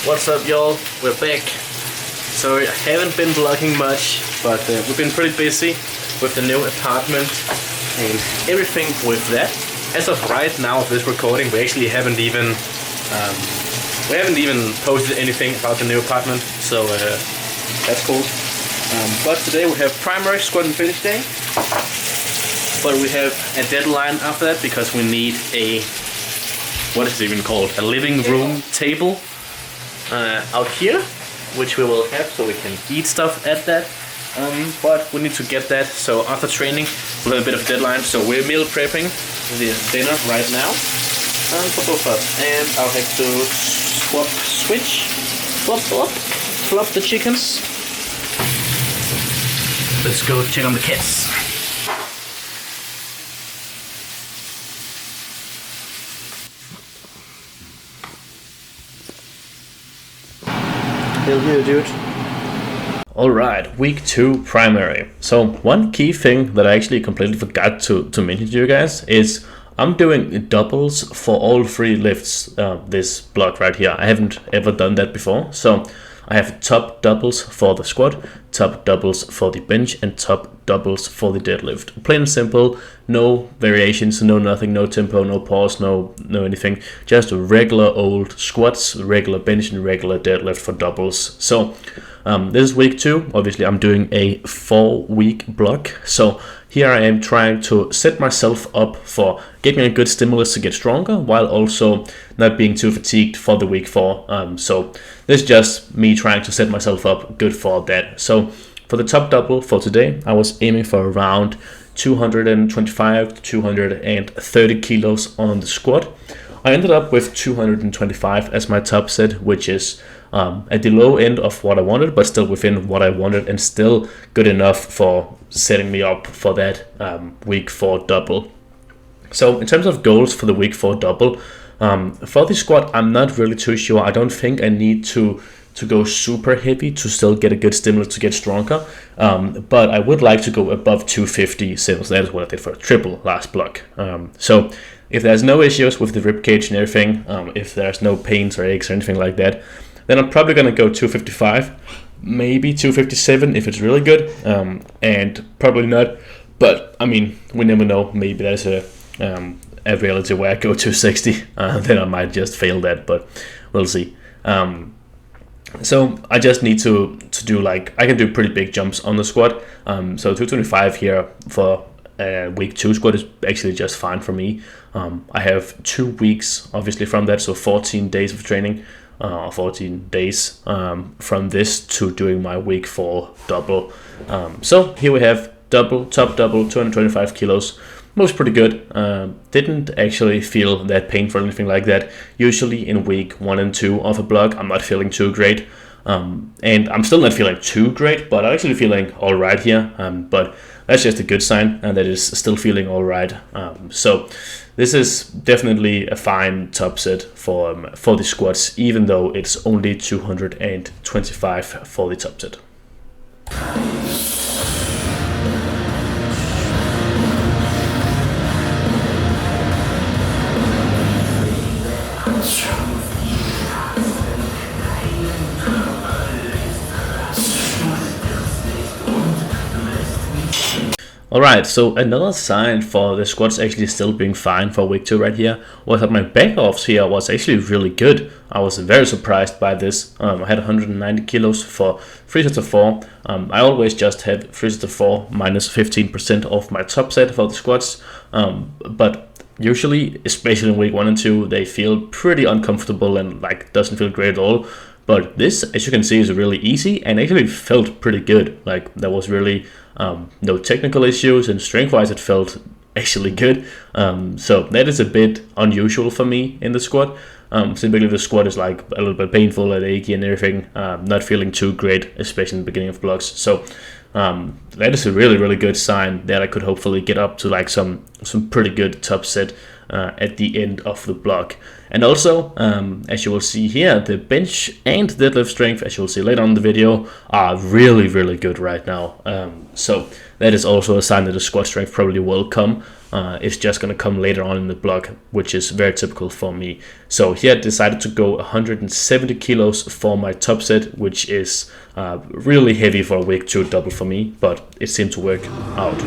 What's up, y'all? We're back. So I haven't been vlogging much, but we've been pretty busy with the new apartment and everything with that. As of right now of this recording, we actually haven't even posted anything about the new apartment, so that's cool. But today we have primary squat and finish day, but we have a deadline after that because we need a, what is it even called, a living room table out here, which we will have so we can eat stuff at that. But we need to get that, so after training we'll have a bit of deadline, so we're meal prepping the dinner right now for both of us. And I'll have to flop the chickens. Let's go check on the kids. Hell yeah, dude. Alright, week 2 primary. So one key thing that I actually completely forgot to mention to you guys is I'm doing doubles for all 3 lifts this block right here. I haven't ever done that before. So I have top doubles for the squat, top doubles for the bench, and top doubles for the deadlift. Plain and simple, no variations, no nothing, no tempo, no pause, no anything. Just regular old squats, regular bench, and regular deadlift for doubles. So this is week 2. Obviously I'm doing a 4-week block. So here I am trying to set myself up for getting a good stimulus to get stronger while also not being too fatigued for the week 4. So this is just me trying to set myself up good for that. So for the top double for today, I was aiming for around 225 to 230 kilos on the squat. I ended up with 225 as my top set, which is at the low end of what I wanted, but still within what I wanted and still good enough for setting me up for that week 4 double. So in terms of goals for the week 4 double, for the squat, I'm not really too sure. I don't think I need to go super heavy to still get a good stimulus to get stronger, but I would like to go above 250 since that is what I did for a triple last block. So if there's no issues with the rib cage and everything, if there's no pains or aches or anything like that, then I'm probably going to go 255, maybe 257 if it's really good, and probably not, but I mean, we never know. Maybe there's a reality where I go 260, then I might just fail that, but we'll see. So I just need to do, like, I can do pretty big jumps on the squat, so 225 here for week 2 squat is actually just fine for me. I have 2 weeks obviously from that, so 14 days of training, 14 days from this to doing my week 4 double. So here we have top double 225 kilos. Was pretty good. Didn't actually feel that painful or anything like that. Usually in week 1 and 2 of a block I'm not feeling too great, and I'm still not feeling too great, but I'm actually feeling alright here, but that's just a good sign, and that is still feeling alright. So this is definitely a fine top set for the squats, even though it's only 225 for the top set. Alright, so another sign for the squats actually still being fine for week 2 right here was that my back offs here was actually really good. I was very surprised by this. I had 190 kilos for 3 sets of 4. I always just had 3 sets of 4 minus 15% of my top set for the squats, but usually, especially in week 1 and 2, they feel pretty uncomfortable and like doesn't feel great at all. But this, as you can see, is really easy and actually felt pretty good. Like there was really no technical issues, and strength-wise it felt actually good. So that is a bit unusual for me in the squat. Typically the squat is like a little bit painful and achy and everything, not feeling too great, especially in the beginning of blocks. So that is a really good sign that I could hopefully get up to like some pretty good top set at the end of the block. And also, as you will see here, the bench and deadlift strength, as you will see later on in the video, are really good right now. So that is also a sign that the squat strength probably will come. is just going to come later on in the block, which is very typical for me. So here I decided to go 170 kilos for my top set, which is really heavy for a week 2 double for me, but it seemed to work out.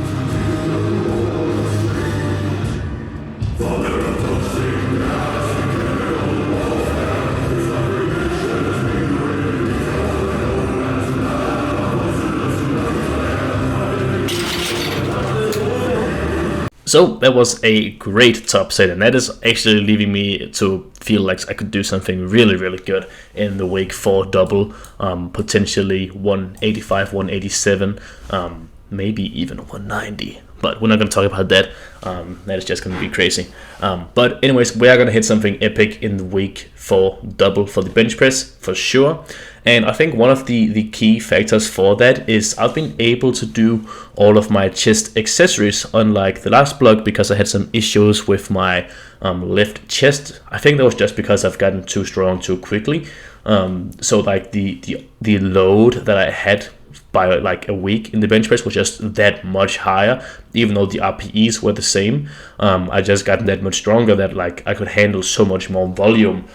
So that was a great top set, and that is actually leaving me to feel like I could do something really, really good in the week 4 double, potentially 185, 187, maybe even 190. But we're not going to talk about that. That is just going to be crazy. But anyways, we are going to hit something epic in the week 4 double for the bench press, for sure. And I think one of the key factors for that is I've been able to do all of my chest accessories, unlike the last block, because I had some issues with my left chest. I think that was just because I've gotten too strong too quickly. So like the load that I had by like a week in the bench press was just that much higher, even though the RPEs were the same. I just gotten that much stronger that like I could handle so much more volume.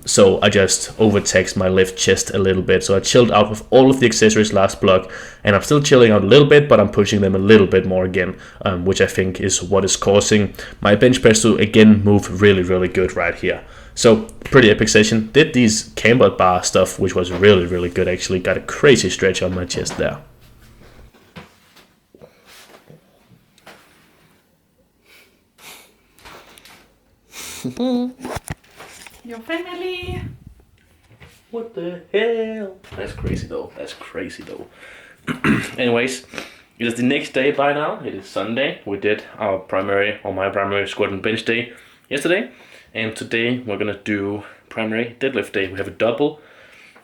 So I just overtaxed my left chest a little bit. So I chilled out with all of the accessories last block, and I'm still chilling out a little bit, but I'm pushing them a little bit more again, which I think is what is causing my bench press to again move really, really good right here. So pretty epic session. Did these camber bar stuff, which was really, really good actually. Got a crazy stretch on my chest there. Your family. What the hell? That's crazy though. That's crazy though. Anyways, it is the next day by now. It is Sunday. We did our primary, or my primary squat and bench day yesterday. And today we're gonna do primary deadlift day. We have a double,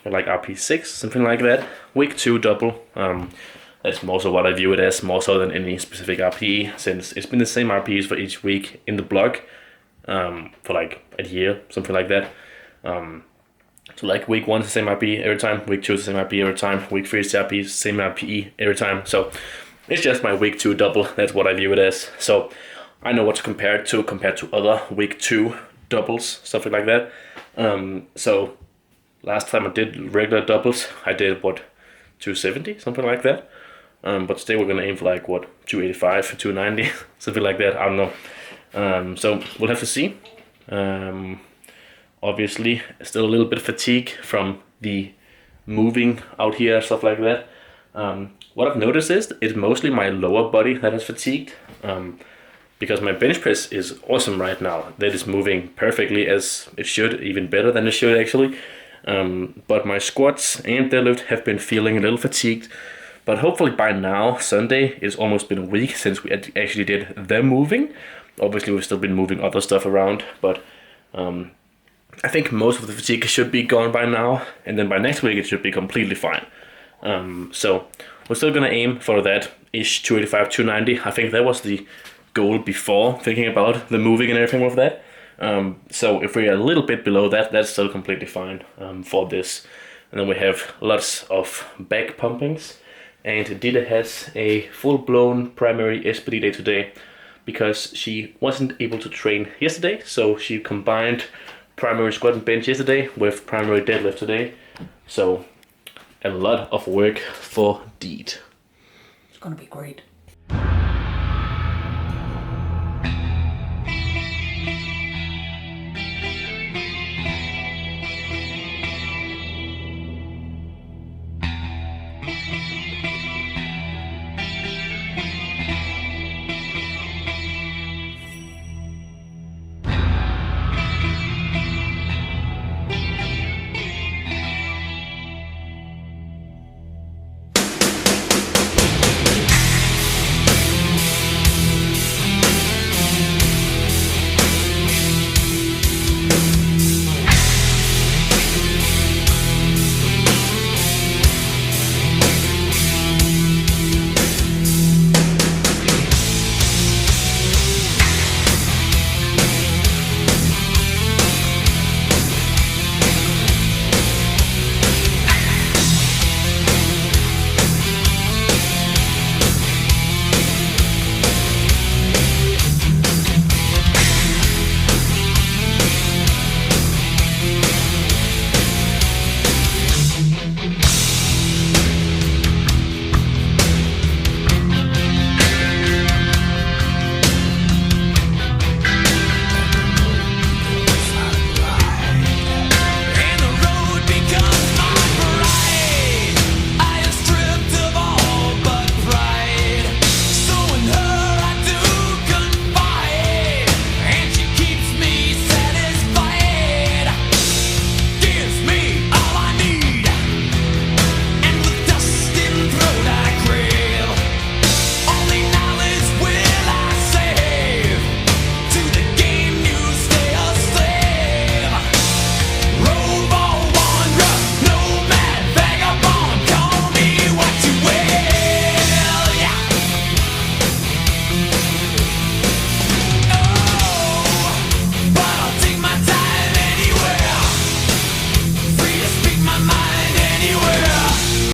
or like RP6, something like that. Week 2 double. That's more so what I view it as, more so than any specific RPE, since it's been the same RPEs for each week in the block for like a year, something like that. So like week 1 is the same RPE every time, week 2 is the same RPE every time, week 3 is the RPE, same RPE every time. So it's just my week 2 double. That's what I view it as. So I know what to compare it to compared to other week 2 doubles, something like that. So last time I did regular doubles, I did what, 270, something like that. But today we're gonna aim for like what, 285, 290, something like that. I don't know. So we'll have to see. Obviously, still a little bit of fatigue from the moving out here, stuff like that. What I've noticed is it's mostly my lower body that has fatigued. Because my bench press is awesome right now. That is moving perfectly as it should, even better than it should actually. But my squats and deadlift have been feeling a little fatigued. But hopefully by now, Sunday, it's almost been a week since we actually did the moving. Obviously we've still been moving other stuff around, but I think most of the fatigue should be gone by now. And then by next week it should be completely fine. So we're still gonna aim for that-ish, 285, 290. I think that was the goal before thinking about the moving and everything with that. So if we're a little bit below that, that's still completely fine for this. And then we have lots of back pumpings. And Dida has a full-blown primary SBD day today because she wasn't able to train yesterday. So she combined primary squat and bench yesterday with primary deadlift today. So a lot of work for Deed. It's gonna be great.